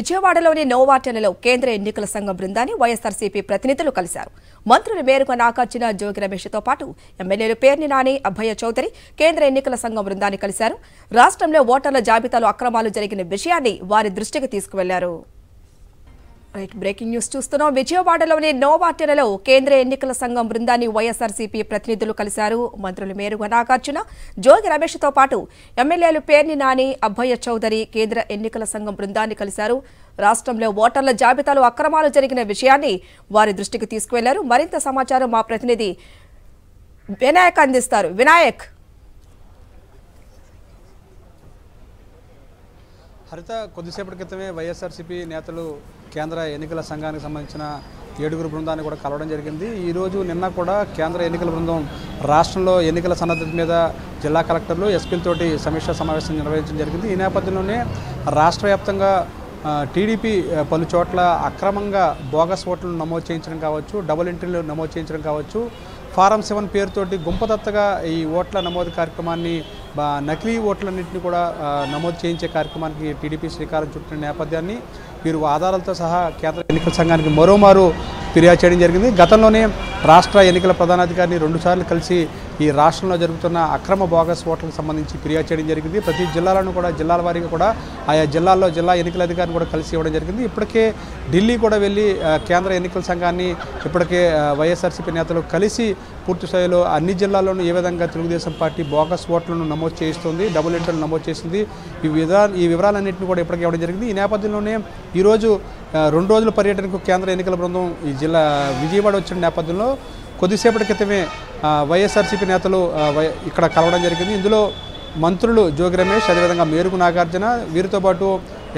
విజయవాడలోని నోవాటెలలో కేంద్ర ఎన్నికల సంఘం బృందాన్ని వైఎస్ఆర్సీపీ ప్రతినిధులు కలిశారు. మంత్రులు మేరకు నాగార్జున, జోగి రమేష్తో పాటు ఎమ్మెల్యేలు పేర్ని నాని, అభయ చౌదరి కేంద్ర ఎన్నికల సంఘం బృందాన్ని కలిశారు. రాష్ట్రంలో ఓటర్ల జాబితాలో అక్రమాలు జరిగిన విషయాన్ని వారి దృష్టికి తీసుకువెళ్లారు. బ్రేకింగ్ న్యూస్ చూస్తున్నాం. విజయవాడలోని నోవాటెలలో కేంద్ర ఎన్నికల సంఘం బృందాన్ని వైఎస్ఆర్సీపీ ప్రతినిధులు కలిశారు. మంత్రులు మేరుగు నాగార్జున, జోగి రమేష్తో పాటు ఎమ్మెల్యేలు పేర్ని నాని, అభయ చౌదరి కేంద్ర ఎన్నికల సంఘం బృందాన్ని కలిశారు. రాష్ట్రంలో ఓటర్ల జాబితాలో అక్రమాలు జరిగిన విషయాన్ని వారి దృష్టికి తీసుకువెళ్లారు. మరింత సమాచారం మా ప్రతినిధి వినాయక్ అందిస్తారు. వినాయక్, హరిత, కొద్దిసేపటి క్రితమే వైఎస్ఆర్సీపీ నేతలు కేంద్ర ఎన్నికల సంఘానికి సంబంధించిన 7 బృందాన్ని కూడా కలవడం జరిగింది. ఈరోజు నిన్న కూడా కేంద్ర ఎన్నికల బృందం రాష్ట్రంలో ఎన్నికల సన్నద్ధత మీద జిల్లా కలెక్టర్లు, ఎస్పీలతోటి సమీక్షా సమావేశం నిర్వహించడం జరిగింది. ఈ నేపథ్యంలోనే రాష్ట్ర వ్యాప్తంగా టీడీపీ పలు చోట్ల అక్రమంగా బోగస్ ఓట్లను నమోదు చేయించడం కావచ్చు, డబుల్ ఎంట్రీలు నమోదు చేయించడం కావచ్చు, ఫారం 7 పేరుతోటి గుంపదత్తగా ఈ ఓట్ల నమోదు కార్యక్రమాన్ని, నకిలీ ఓట్లన్నింటినీ కూడా నమోదు చేయించే కార్యక్రమానికి టీడీపీ శ్రీకారం చుట్టిన నేపథ్యాన్ని వీరు ఆధారాలతో సహా కేంద్ర ఎన్నికల సంఘానికి మరోమారు ఫిర్యాదు చేయడం జరిగింది. గతంలోనే రాష్ట్ర ఎన్నికల ప్రధానాధికారిని 2 సార్లు కలిసి ఈ రాష్ట్రంలో జరుగుతున్న అక్రమ బోగస్ ఓట్లకు సంబంధించి ఫిర్యాదు చేయడం జరిగింది. ప్రతి జిల్లాలను కూడా జిల్లాల వారీగా కూడా ఆయా జిల్లాల్లో జిల్లా ఎన్నికల అధికారిని కూడా కలిసి ఇవ్వడం జరిగింది. ఇప్పటికే ఢిల్లీ కూడా వెళ్ళి కేంద్ర ఎన్నికల సంఘాన్ని ఇప్పటికే వైఎస్ఆర్సీపీ నేతలు కలిసి పూర్తి స్థాయిలో అన్ని జిల్లాల్లోనూ ఏ విధంగా తెలుగుదేశం పార్టీ బోగస్ ఓట్లను నమోదు చేయిస్తుంది, డబుల్ ఎంట్రీలు నమోదు చేసింది, ఈ వివరాలన్నింటినీ కూడా ఇప్పటికే ఇవ్వడం జరిగింది. ఈ నేపథ్యంలోనే ఈరోజు 2 రోజుల పర్యటనకు కేంద్ర ఎన్నికల బృందం ఈ జిల్లా విజయవాడ వచ్చిన నేపథ్యంలో కొద్దిసేపటి క్రితమే వైఎస్ఆర్సీపీ నేతలు ఇక్కడ కలవడం జరిగింది. ఇందులో మంత్రులు జోగి రమేష్, అదేవిధంగా మేరుగు నాగార్జున, వీరితో పాటు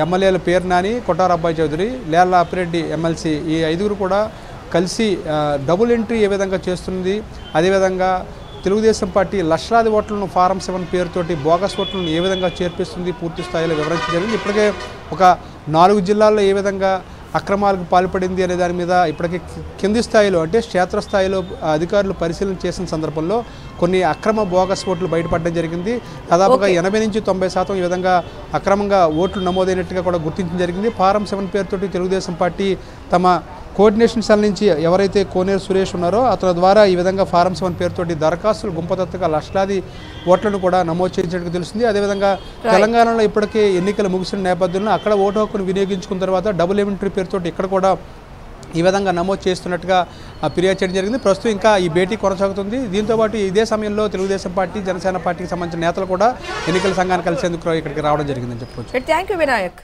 ఎమ్మెల్యేలు పేర్ని నాని, కొట్టార అబ్బాయి చౌదరి, లేళ్ల అప్పిరెడ్డి ఎమ్మెల్సీ, ఈ 5 కూడా కలిసి డబుల్ ఎంట్రీ ఏ విధంగా చేస్తుంది, అదేవిధంగా తెలుగుదేశం పార్టీ లక్షలాది ఓట్లను ఫారం 7 పేరుతోటి బోగస్ ఓట్లను ఏ విధంగా చేర్పిస్తుంది పూర్తి స్థాయిలో వివరించడం జరిగింది. ఇప్పటికే ఒక 4 జిల్లాల్లో ఏ విధంగా అక్రమాలకు పాల్పడింది అనే దాని మీద ఇప్పటికే కింది స్థాయిలో అంటే క్షేత్రస్థాయిలో అధికారులు పరిశీలన చేసిన సందర్భంలో కొన్ని అక్రమ బోగస్ ఓట్లు బయటపడడం జరిగింది. దాదాపుగా 80 నుంచి 90% ఈ విధంగా అక్రమంగా ఓట్లు నమోదైనట్టుగా కూడా గుర్తించడం జరిగింది. ఫారం 7 పేరుతోటి తెలుగుదేశం పార్టీ తమ కోఆర్డినేషన్ సెల్ నుంచి ఎవరైతే కోనేరు సురేష్ ఉన్నారో అతని ద్వారా ఈ విధంగా ఫారం 7 పేరుతోటి దరఖాస్తులు గుంపదత్తగా లక్షలాది ఓట్లను కూడా నమోదు చేయించినట్టు తెలుస్తుంది. అదేవిధంగా తెలంగాణలో ఇప్పటికే ఎన్నికలు ముగిసిన నేపథ్యంలో అక్కడ ఓటు హక్కును వినియోగించుకున్న తర్వాత డబుల్ ఎంట్రీ పేరుతోటి ఇక్కడ కూడా ఈ విధంగా నమోదు చేస్తున్నట్టుగా ఫిర్యాదు చేయడం జరిగింది. ప్రస్తుతం ఇంకా ఈ భేటీ కొనసాగుతుంది. దీంతోపాటు ఇదే సమయంలో తెలుగుదేశం పార్టీ, జనసేన పార్టీకి సంబంధించిన నేతలు కూడా ఎన్నికల సంఘాన్ని కలిసేందుకు ఇక్కడికి రావడం జరిగిందని చెప్పవచ్చు. Thank you Vinayak.